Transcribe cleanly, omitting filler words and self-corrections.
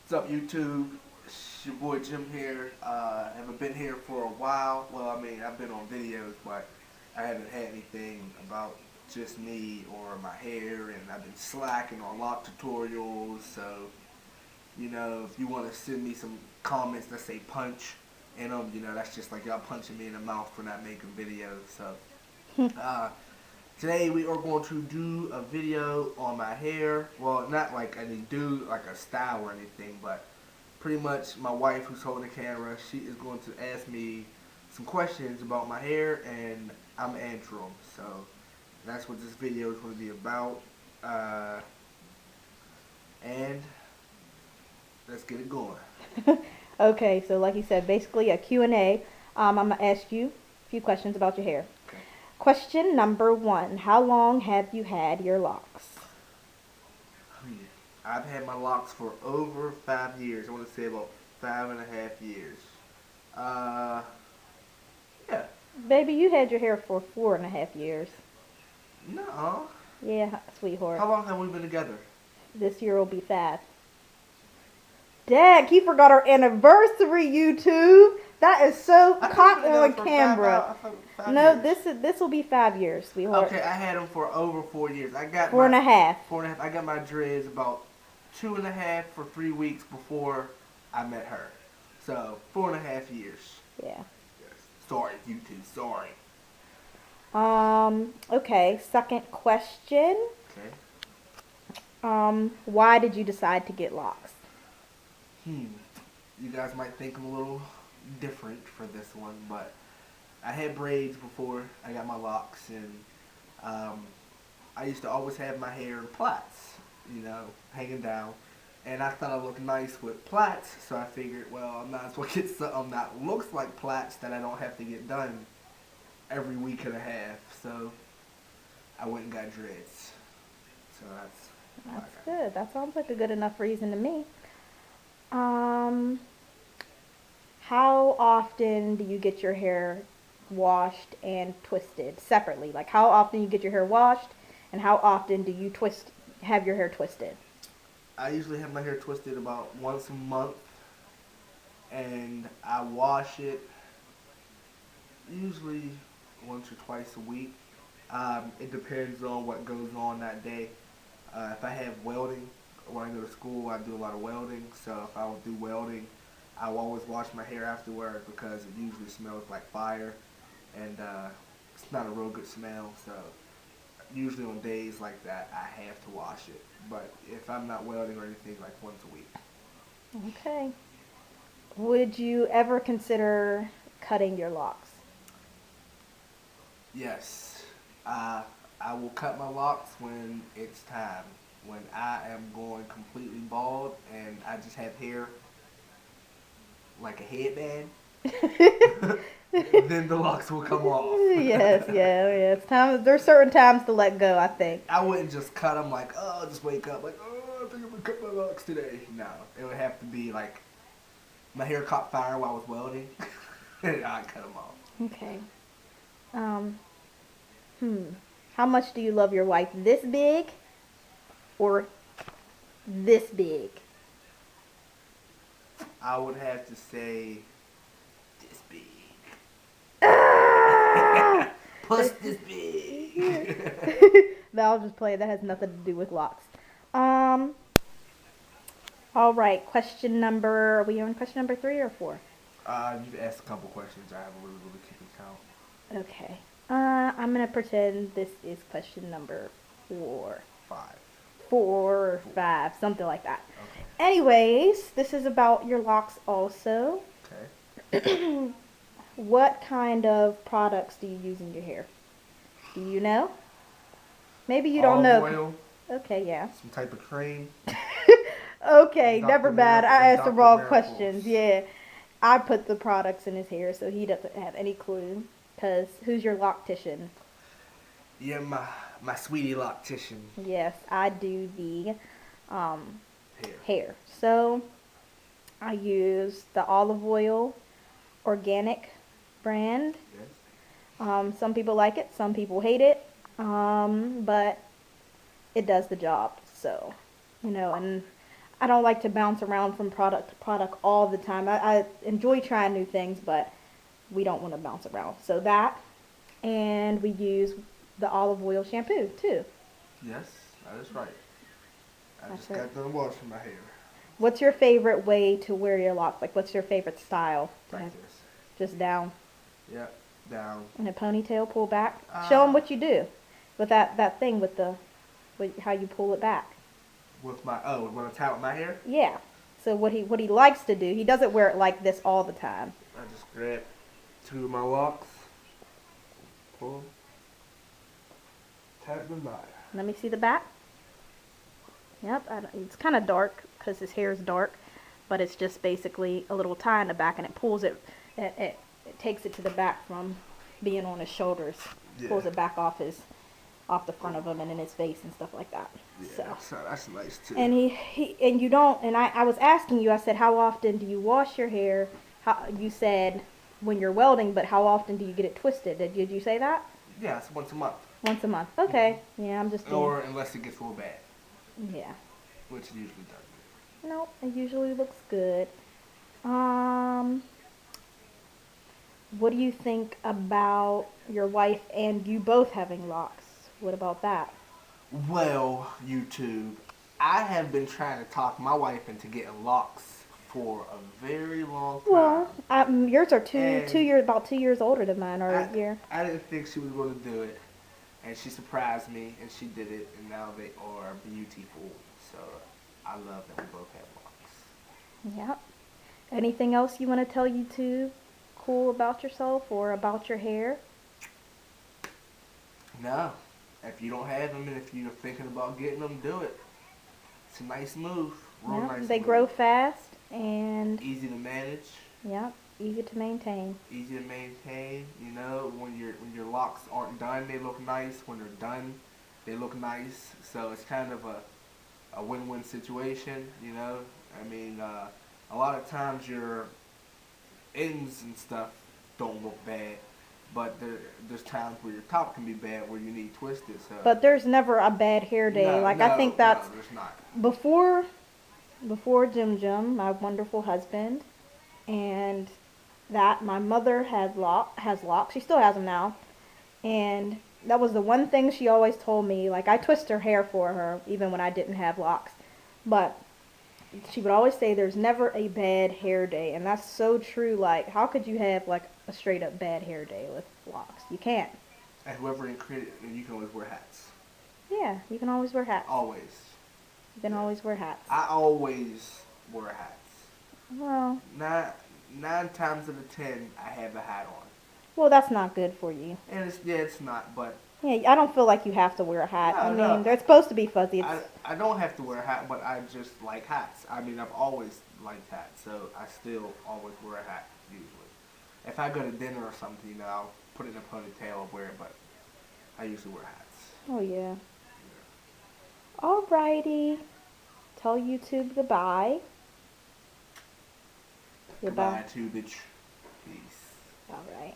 What's up, YouTube? It's your boy Jim here. I haven't been here for a while. Well, I mean, I've been on videos, but I haven't had anything about just me or my hair, and I've been slacking on lock tutorials. So, if you want to send me some comments that say punch in them, that's just like y'all punching me in the mouth for not making videos. So, uh, today we are going to do a video on my hair. Well, not like I didn't do like a style or anything, but pretty much my wife who's holding the camera, she is going to ask me some questions about my hair and I'm answering them. So that's what this video is going to be about. And let's get it going. Okay, so like you said, basically a Q&A. I'm going to ask you a few questions about your hair. Okay. Question number 1. How long have you had your locks? I've had my locks for over 5 years. I want to say about 5.5 years. Yeah. Baby, you had your hair for 4.5 years. No. Yeah, sweetheart. How long have we been together? This year will be 5. Dad, he forgot our anniversary, YouTube. That is so caught on camera. No, this will be 5 years, sweetheart. Okay, I had them for over 4 years. I got 4.5. 4.5. I got my dreads about 2.5 for 3 weeks before I met her. So 4.5 years. Yeah. Yes. Sorry, YouTube. Sorry. Okay. Second question. Okay. Why did you decide to get locks? You guys might think I'm a little different for this one, but I had braids before I got my locks, and I used to always have my hair in plaits, hanging down. And I thought I looked nice with plaits, so I figured, well, I might as well get something that looks like plaits that I don't have to get done every week and a half. So I went and got dreads. So That's good. That sounds like a good enough reason to me. How often do you get your hair washed and twisted separately? Like how often you get your hair washed and how often do you have your hair twisted? I usually have my hair twisted about once a month, and I wash it usually once or twice a week. It depends on what goes on that day. If I have welding, when I go to school, I do a lot of welding. So if I will do welding, I will always wash my hair afterward because it usually smells like fire, and it's not a real good smell. So usually on days like that, I have to wash it. But if I'm not welding or anything, like once a week. Okay. Would you ever consider cutting your locks? Yes. I will cut my locks when it's time. When I am going completely bald and I just have hair like a headband, then the locks will come off. Yes. It's time. There's certain times to let go, I think. I wouldn't just cut them like, oh, just wake up like, oh, I think I'm gonna cut my locks today. No, it would have to be like my hair caught fire while I was welding, and I'd cut them off. Okay. How much do you love your wife? This big or this big? I would have to say this big. Ah! Plus this big. No, I'll just play. That has nothing to do with locks. All right. Are we on question number 3 or 4? You've asked a couple questions. I haven't really keeping count. Okay. I'm gonna pretend this is question number 4. 5. 4 or 5, something like that. Okay. Anyways, this is about your locks also. Okay. What kind of products do you use in your hair? Do you know? Maybe you don't know. Oil, Okay, yeah. some type of cream. Okay, never bad. I asked the wrong Miracles. questions. Yeah. I put the products in his hair so he doesn't have any clue. Because who's your loctician? Yeah, my sweetie loctician. Yes, I do the hair. So I use the olive oil organic brand. Yes. Some people like it, some people hate it, but it does the job. So, and I don't like to bounce around from product to product all the time. I enjoy trying new things, but we don't want to bounce around. So that, and we use the olive oil shampoo too. Yes, that is right. I That's just right. got done washing my hair. What's your favorite way to wear your locks? Like, what's your favorite style to Like have? this. Just down Yep, down. in a ponytail, pull back. Show them what you do with that thing with how you pull it back. With my when I tie with my hair, Yeah. So what he likes to do, he doesn't wear it like this all the time. I just grab two of my locks, pull, tap them by. Let me see the back. Yep, it's kind of dark because his hair is dark, but it's just basically a little tie in the back, and it pulls it takes it to the back from being on his shoulders. Yeah. Pulls it back off the front of him and in his face and stuff like that. Yeah, so that's nice too. And and you don't, and I was asking you, I said, how often do you wash your hair? You said when you're welding, but how often do you get it twisted? Did you say that? Yeah, it's once a month. Once a month. Okay. Yeah, I'm just doing. Or unless it gets real bad, Yeah. which it usually does. No, it usually looks good. What do you think about your wife and you both having locks? What about that? Well, YouTube, I have been trying to talk my wife into getting locks for a very long time. Well, yours are And 2 years, about 2 years older than mine, or a year. I didn't think she was going to do it, and she surprised me, and she did it, and now they are beautiful. So I love that we both have locks. Yep. Anything else you want to tell YouTube cool about yourself or about your hair? No, if you don't have them, and if you're thinking about getting them, do it. It's a nice move. Real Yep. nice They move. grow fast and Easy to manage. yep, easy to maintain. Easy to maintain. You know, when your locks aren't done, they look nice. When they're done, they look nice. So it's kind of a win-win situation. You know, I mean, a lot of times your ends and stuff don't look bad, but there's times where your top can be bad where you need twisted. So. But there's never a bad hair day. No, I think that's no, there's not. before Jim, my wonderful husband, and that my mother has locks. She still has them now, and that was the one thing she always told me. Like, I twist her hair for her even when I didn't have locks, but she would always say there's never a bad hair day, and that's so true. Like, how could you have like a straight up bad hair day with locks? You can't. And whoever created it, you can always wear hats. Yeah, you can always wear hats. Always. You can always wear hats. I always wear hats. Well, Nine times out of 10, I have a hat on. well, that's not good for you. And it's not, but Yeah, I don't feel like you have to wear a hat. No, I mean, no. they're supposed to be fuzzy. I don't have to wear a hat, but I just like hats. I mean, I've always liked hats, so I still always wear a hat, usually. If I go to dinner or something, you know, I'll put it in a ponytail or wear it, but I usually wear hats. Oh, yeah. Alrighty. Tell YouTube goodbye. Goodbye to bitch. Peace. Alright.